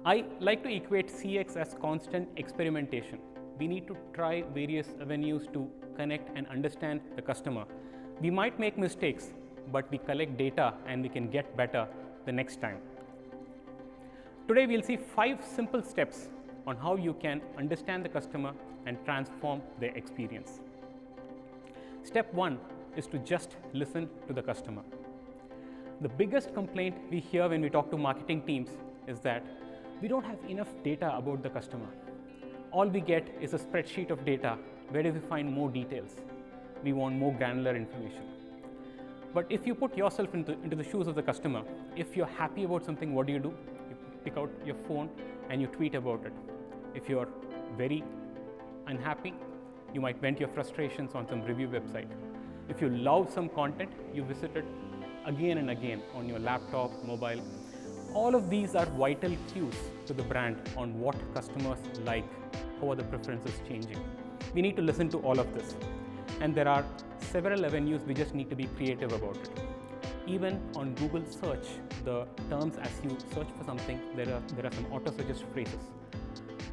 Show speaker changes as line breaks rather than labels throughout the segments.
I like to equate CX as constant experimentation. We need to try various avenues to connect and understand the customer. We might make mistakes, but we collect data and we can get better the next time. Today we'll see 5 simple steps on how you can understand the customer and transform their experience. Step 1 is to just listen to the customer. The biggest complaint we hear when we talk to marketing teams is that we don't have enough data about the customer. All we get is a spreadsheet of data. Where do we find more details? We want more granular information. But if you put yourself into the shoes of the customer, if you're happy about something, what do? You pick out your phone and you tweet about it. If you're very unhappy, you might vent your frustrations on some review website. If you love some content, you visit it again and again on your laptop, mobile. All of these are vital cues to the brand on what customers like, how are the preferences changing. We need to listen to all of this. And there are several avenues, we just need to be creative about it. Even on Google search, the terms as you search for something, there are some auto-suggest phrases.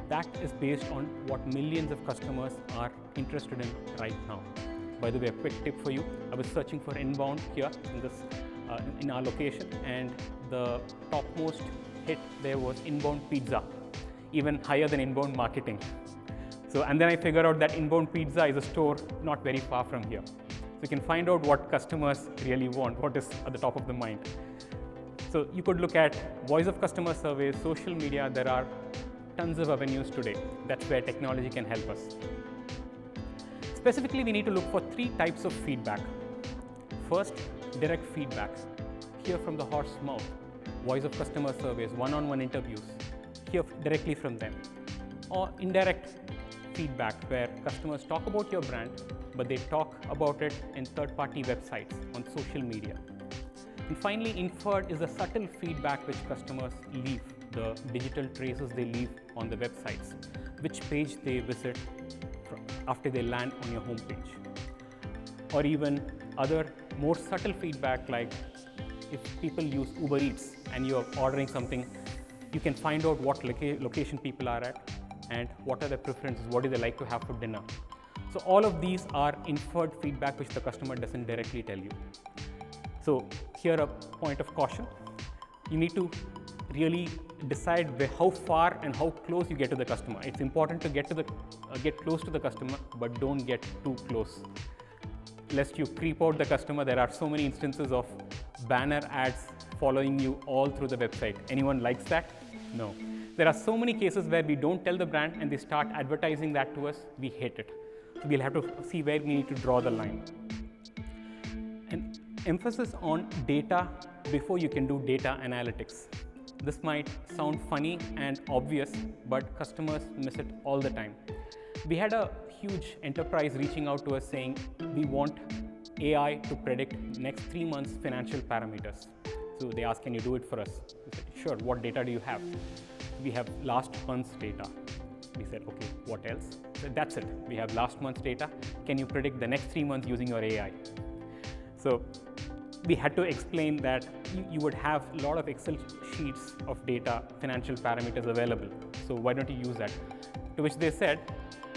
That is based on what millions of customers are interested in right now. By the way, a quick tip for you. I was searching for inbound here in our location, and the topmost hit there was inbound pizza, even higher than inbound marketing. And then I figured out that inbound pizza is a store not very far from here. So you can find out what customers really want, what is at the top of the mind. So you could look at voice of customer surveys, social media. There are tons of avenues today. That's where technology can help us. Specifically, we need to look for 3 types of feedback. First, direct feedback. Hear from the horse's mouth. Voice of customer surveys, one-on-one interviews. Hear directly from them. Or indirect feedback, where customers talk about your brand, but they talk about it in third-party websites, on social media. And finally, inferred is the subtle feedback which customers leave, the digital traces they leave on the websites, which page they visit after they land on your homepage. Or even other more subtle feedback, like if people use Uber Eats and you're ordering something, you can find out what location people are at and what are their preferences, what do they like to have for dinner. So all of these are inferred feedback which the customer doesn't directly tell you. So here a point of caution. You need to really decide how far and how close you get to the customer. It's important to get close to the customer, but don't get too close, lest you creep out the customer. There are so many instances of banner ads following you all through the website. Anyone likes that? No. There are so many cases where we don't tell the brand and they start advertising that to us. We hate it. So we'll have to see where we need to draw the line. And emphasis on data before you can do data analytics. This might sound funny and obvious, but customers miss it all the time. We had a huge enterprise reaching out to us saying, we want AI to predict next 3 months financial parameters. So they asked, can you do it for us? We said, sure. What data do you have? We have last month's data. We said, okay, what else? So that's it. We have last month's data. Can you predict the next 3 months using your AI? So we had to explain that you would have a lot of Excel sheets of data, financial parameters available. So why don't you use that? To which they said,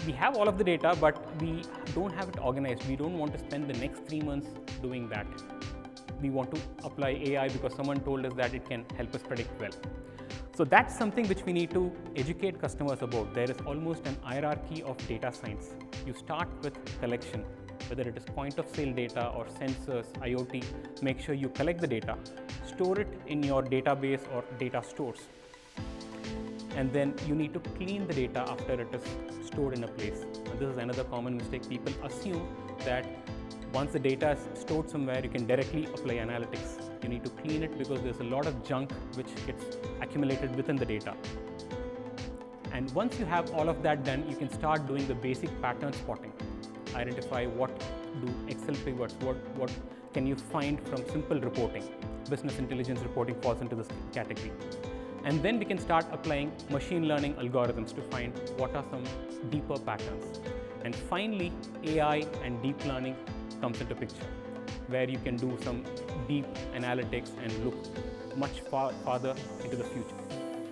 we have all of the data, but we don't have it organized. We don't want to spend the next 3 months doing that. We want to apply AI because someone told us that it can help us predict well. So that's something which we need to educate customers about. There is almost an hierarchy of data science. You start with collection, whether it is point of sale data or sensors, IoT. Make sure you collect the data, store it in your database or data stores. And then you need to clean the data after it is stored in a place. And this is another common mistake. People assume that once the data is stored somewhere, you can directly apply analytics. You need to clean it because there's a lot of junk which gets accumulated within the data. And once you have all of that done, you can start doing the basic pattern spotting. Identify what do Excel pivots, what can you find from simple reporting. Business intelligence reporting falls into this category. And then we can start applying machine learning algorithms to find what are some deeper patterns. And finally, AI and deep learning comes into picture, where you can do some deep analytics and look much farther into the future.